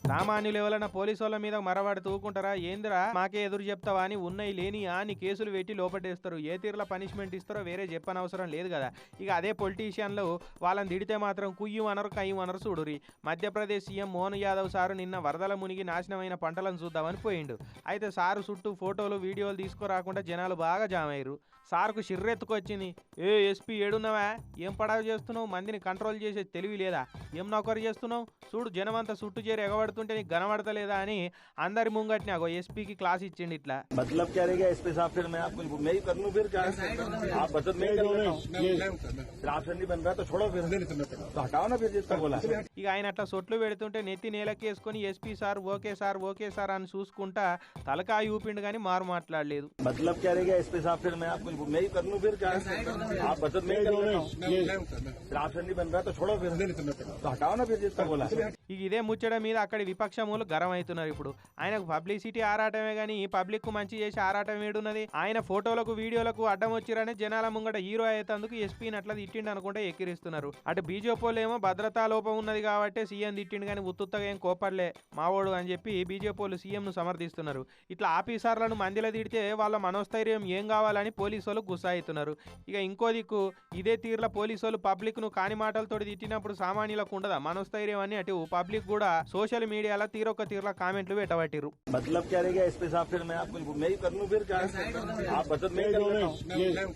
సామాన్యులు ఎవరైనా పోలీసు వాళ్ళ మీద మరవాడి తూకుంటారా? ఏందిరా మాకే ఎదురు చెప్తావా అని ఉన్నాయి లేని అని కేసులు పెట్టి లోపటేస్తారు. ఏ తీరులో పనిష్మెంట్ ఇస్తారో వేరే చెప్పనవసరం లేదు కదా. ఇక అదే పొలిటీషియన్లు వాళ్ళని తిడితే మాత్రం కుయ్యం అనరు కయ్యం అనరు చూడురి. మధ్యప్రదేశ్ సీఎం మోహన్ యాదవ్ సారు నిన్న వరదల మునిగి నాశనమైన పంటలను చూద్దామని పోయిండు. అయితే సారు చుట్టూ ఫోటోలు వీడియోలు తీసుకురాకుండా జనాలు బాగా జామ్ అయ్యారు. సార్కు షిర్రెత్తుకొచ్చింది. A SP ఏడున్నావా? ఏం పడావు చేస్తున్నావు? మందిని కంట్రోల్ చేసే తెలివి లేదా? ఏం నౌకరు చేస్తున్నావు? చూడు జనమంతా చుట్టూ చేరి ఎగబడుతుంటే నీకు గనబడతలేదా అని అందరి ముంగట్ని అగో ఎస్పీకి క్లాస్ ఇచ్చిండు. ఇట్లా मतलब क्या रहेगा एसपी साहब? फिर मैं आपको मैं ही कर लूं फिर क्या? आप बचत में कर लेता हूं। फिर ऑप्शन नहीं बन रहा तो छोड़ो फिर तो हटाओ ना फिर जितना बोला। ఇక ఆయన అట్లా సొట్లు పెడుతుంటే నెత్తి నేలకేసుకొని ఎస్పీ సార్ ఓకే సార్ అని చూసుకుంటా తలకాయ ఊపిండు కానీ మారు మాట్లాడలేదు. मतलब क्या रहेगा एसपी साहब? फिर मैं आपको मैं ही कर लूं फिर क्या? आप बचत में कर लेता हूं। फिर ऑप्शन नहीं बन रहा तो छोड़ो फिर तो हटाओ ना फिर जितना बोला। ఇక ఇదే ముచ్చట మీద అక్కడి విపక్షములు గరం అవుతున్నారు. ఇప్పుడు ఆయనకు పబ్లిసిటీ ఆరాటమే గానీ పబ్లిక్ కు మంచి చేసి ఆరాటం ఏడున్నది? ఆయన ఫోటోలకు వీడియోలకు అడ్డం వచ్చిరని జనాల ముంగట హీరో అయ్యేందుకు ఎస్పీని అట్లా తిట్టిండు అనుకుంటే ఎక్కిరిస్తున్నారు. అటు బీజేపీలో ఏమో భద్రతా లోపం ఉన్నది కాబట్టి సీఎం తిట్టిండు కానీ ఉత్తుత్తగా ఏం కోపడలే మావోడు అని చెప్పి బీజేపీలు సీఎం ను సమర్థిస్తున్నారు. ఇట్లా ఆఫీసర్లను మందిలో తిడితే వాళ్ళ మనోస్థైర్యం ఏం కావాలని పోలీసు వాళ్ళు గుస్సాయితున్నారు. ఇక ఇంకో దిక్కు ఇదే తీరులో పోలీసు వాళ్ళు పబ్లిక్ ను కాని మాటలతో తిట్టినప్పుడు సామాన్యులకు ఉండదా మనోస్థైర్యం అని అటు పబ్లిక్ కూడా సోషల్ మీడియాలో తీరొక్క తీరులో కామెంట్లు పెట్టబట్టిరు. मतलब क्या रहेगा एसपी साहब? फिर मैं आपको मैं ही कर लूं फिर क्या? आप बचत में कर लेता हूं।